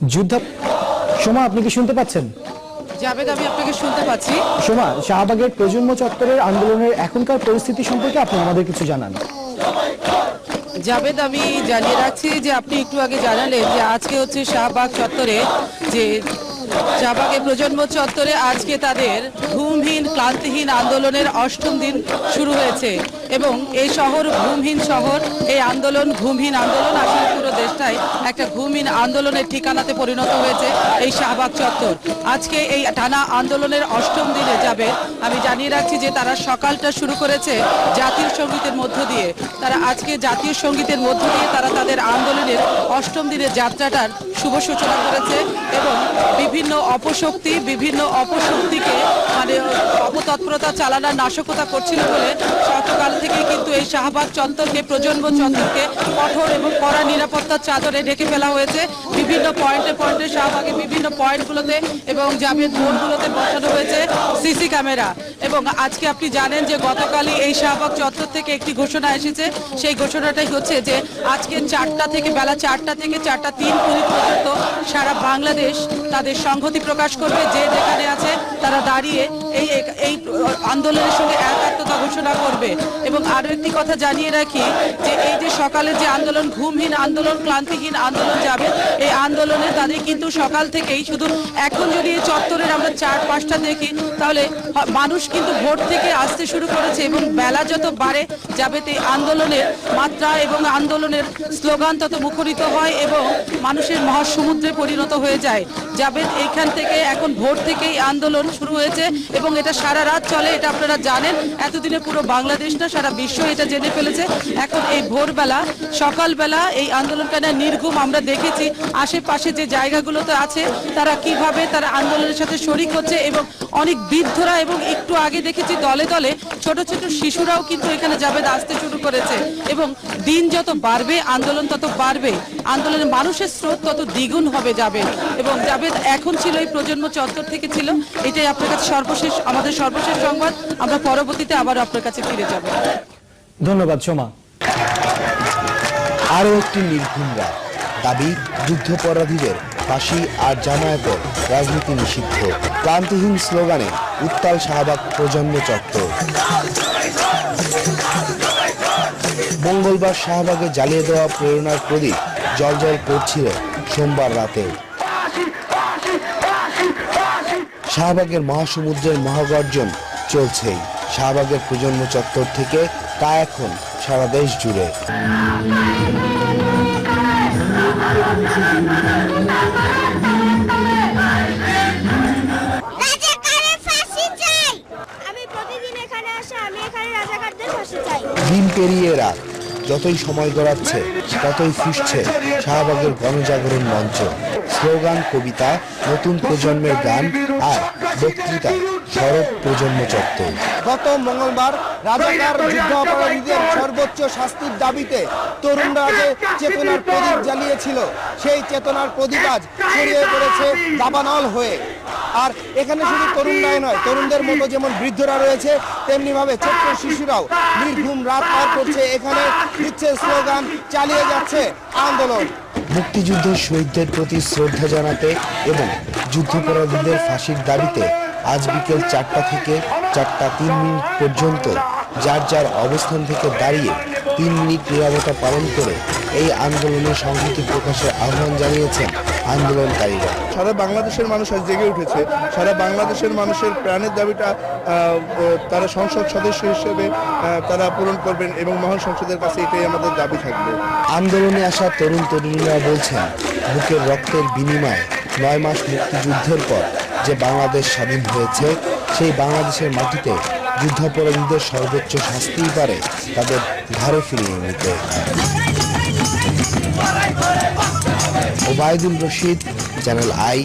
যুদ্ধ সোমা, আপনি কি শুনতে পাচ্ছেন? জাবেদ, আমি আপনাকে শুনতে পাচ্ছি। সোমা, শাহবাগের প্রজন্ম চত্বরের আন্দোলনের এখনকার পরিস্থিতি সম্পর্কে আপনি আমাদের কিছু জানান। জাবেদ, আমি জানিয়ে রাখছি যে আপনি একটু আগে জানালেন যে আজকে হচ্ছে শাহবাগ চত্বরে, যে শাহবাগের প্রজন্ম চত্বরে আজকে তাদের ঘুমহীন ক্লান্তিহীন আন্দোলনের ৮ম দিন শুরু হয়েছে এবং এই শহর ঘুমহীন শহর। এই আন্দোলন ঘুমহীন আন্দোলন, আসলে পুরো দেশটাই একটা ঘুমহীন আন্দোলনের ঠিকানাতে পরিণত হয়েছে এই শাহবাগ চত্বর। আজকে এই টানা আন্দোলনের ৮ম দিনে যাবে, আমি জানিয়ে রাখছি যে তারা সকালটা শুরু করেছে জাতীয় সঙ্গীতের মধ্য দিয়ে। তারা আজকে জাতীয় সঙ্গীতের মধ্য দিয়ে তারা তাদের আন্দোলনের ৮ম দিনের যাত্রাটার শুভ সূচনা করেছে এবং বিভিন্ন অপশক্তিকে মানে অপতৎপরতা চালানোর নাশকতা করছিল বলে গতকাল থেকে কিন্তু এই শাহবাগ চত্বরকে, প্রজন্ম চত্বরকে কঠোর এবং কড়া নিরাপত্তার চাদরে ঢেকে ফেলা হয়েছে। বিভিন্ন পয়েন্টে শাহবাগের বিভিন্ন পয়েন্টগুলোতে এবং জাবেদ মোড়গুলোতে বসানো হয়েছে সিসি ক্যামেরা। এবং আজকে আপনি জানেন যে গতকালই এই শাহবাগ চত্বর থেকে একটি ঘোষণা এসেছে। সেই ঘোষণাটাই হচ্ছে যে আজকে বেলা 4টা থেকে 4টা 3 মিনিট পর্যন্ত সারা বাংলাদেশ তাদের সংহতি প্রকাশ করবে। যে যেখানে আছে তারা দাঁড়িয়ে এই আন্দোলনের সঙ্গে একাত্মতা ঘোষণা করবে। এবং আরও একটি কথা জানিয়ে রাখি যে এই যে সকালের যে আন্দোলন, ঘুমহীন আন্দোলন, ক্লান্তিহীন আন্দোলন যাবে, এই আন্দোলনে তাদের কিন্তু সকাল থেকেই, শুধু এখন যদি এই চত্বরের আমরা 4-5টা দেখি তাহলে মানুষ কিন্তু ভোর থেকে আসতে শুরু করেছে এবং বেলা যত বাড়ে যাবে এই আন্দোলনের মাত্রা এবং আন্দোলনের স্লোগান তত মুখরিত হয় এবং মানুষের মহাসমুদ্রে পরিণত হয়ে যায়। যাবে এইখান থেকে এখন ভোর থেকেই আন্দোলন শুরু হয়েছে এবং এটা সারা রাত চলে। এটা আপনারা জানেন, এতদিনে পুরো বাংলাদেশ না সারা বিশ্ব এটা জেনে ফেলেছে। এখন এই ভোরবেলা, সকালবেলা এই আন্দোলনটা নির্ঘুম আমরা দেখেছি। আশেপাশে যে জায়গাগুলোতে আছে তারা কিভাবে তারা আন্দোলনের সাথে শরিক হচ্ছে এবং অনেক বৃদ্ধরা এবং একটু আগে দেখেছি দলে দলে ছোট ছোট শিশুরাও কিন্তু এখানে যাবে আসতে শুরু করেছে। এবং দিন যত বাড়বে আন্দোলন তত বাড়বে, আন্দোলনের মানুষের স্রোত তত দ্বিগুণ হবে যাবে। এবং যাবে এখন ছিল এই প্রজন্ম চত্বর থেকে ছিল, এটাই আপনার কাছে আমাদের সর্বশেষ সংবাদ। আমরা পরবর্তীতে আবার আপনার কাছে ফিরে যাব। ধন্যবাদ সোমা। আরও একটি নির্ঘুম রাত, দাবি যুদ্ধাপরাধীদের ফাঁসি আর জামায়াতের রাজনীতি নিষিদ্ধ। ক্লান্তিহীন স্লোগানে উত্তাল শাহবাগ প্রজন্ম চত্বর। মঙ্গলবার শাহবাগে জ্বালিয়ে দেওয়া প্রেরণার প্রদীপ জ্বলজ্বল করছিল সোমবার রাতে। শাহবাগের মহাসমুদ্রের মহাগর্জন চলছেই। শাহবাগের প্রজন্ম চত্বর থেকে তা এখন সারা দেশ জুড়ে। দিন পেরিয়ে রাত, যতই সময় গড়াচ্ছে ততই ফুসছে শাহবাগের গণজাগরণ মঞ্চ। স্লোগান, কবিতা, নতুন প্রজন্মের গান আর বক্তৃতায় সরব প্রজন্ম চত্বর। গত মঙ্গলবার রাজাকার যুদ্ধ অপরাধীদের সর্বোচ্চ শাস্তির দাবিতে তরুণরা যে চেতনার প্রদীপ জ্বালিয়েছিল, সেই চেতনার প্রদীপ আজ ছড়িয়ে পড়েছে দাবানল হয়ে। আর এখানে শুধু তরুণরাই নয়, তরুণদের মতো যেমন বৃদ্ধরা রয়েছে তেমনি ভাবে ছোট্ট শিশুরাও নির্ঘুম রাত পার করছে, এখানে দিচ্ছে স্লোগান, চালিয়ে যাচ্ছে আন্দোলন। মুক্তিযুদ্ধের শহীদদের প্রতি শ্রদ্ধা জানাতে এবং যুদ্ধাপরাধীদের ফাঁসির দাবিতে আজ বিকেল 4টা থেকে 4টা 3 মিনিট পর্যন্ত যার যার অবস্থান থেকে দাঁড়িয়ে 3 মিনিট নীরবতা পালন করে এই আন্দোলনের সংহতি প্রকাশের আহ্বান জানিয়েছেন আন্দোলনকারীরা। সারা বাংলাদেশের মানুষ আজ জেগে উঠেছে। সারা বাংলাদেশের মানুষের প্রাণের দাবিটা তারা সংসদ সদস্য হিসেবে তারা পূরণ করবেন এবং মহান সংসদের কাছে এটাই আমাদের দাবি থাকবে। আন্দোলনে আসা তরুণ তরুণীরা বলছেন, বুকের রক্তের বিনিময়ে 9 মাস মুক্তিযুদ্ধের পর যে বাংলাদেশ স্বাধীন হয়েছে, সেই বাংলাদেশের মাটিতে যুদ্ধাপরাধীদের সর্বোচ্চ শাস্তিই পারে তাদের ঘরে ফিরিয়ে নিতে। Obaidul Rashid, channel I.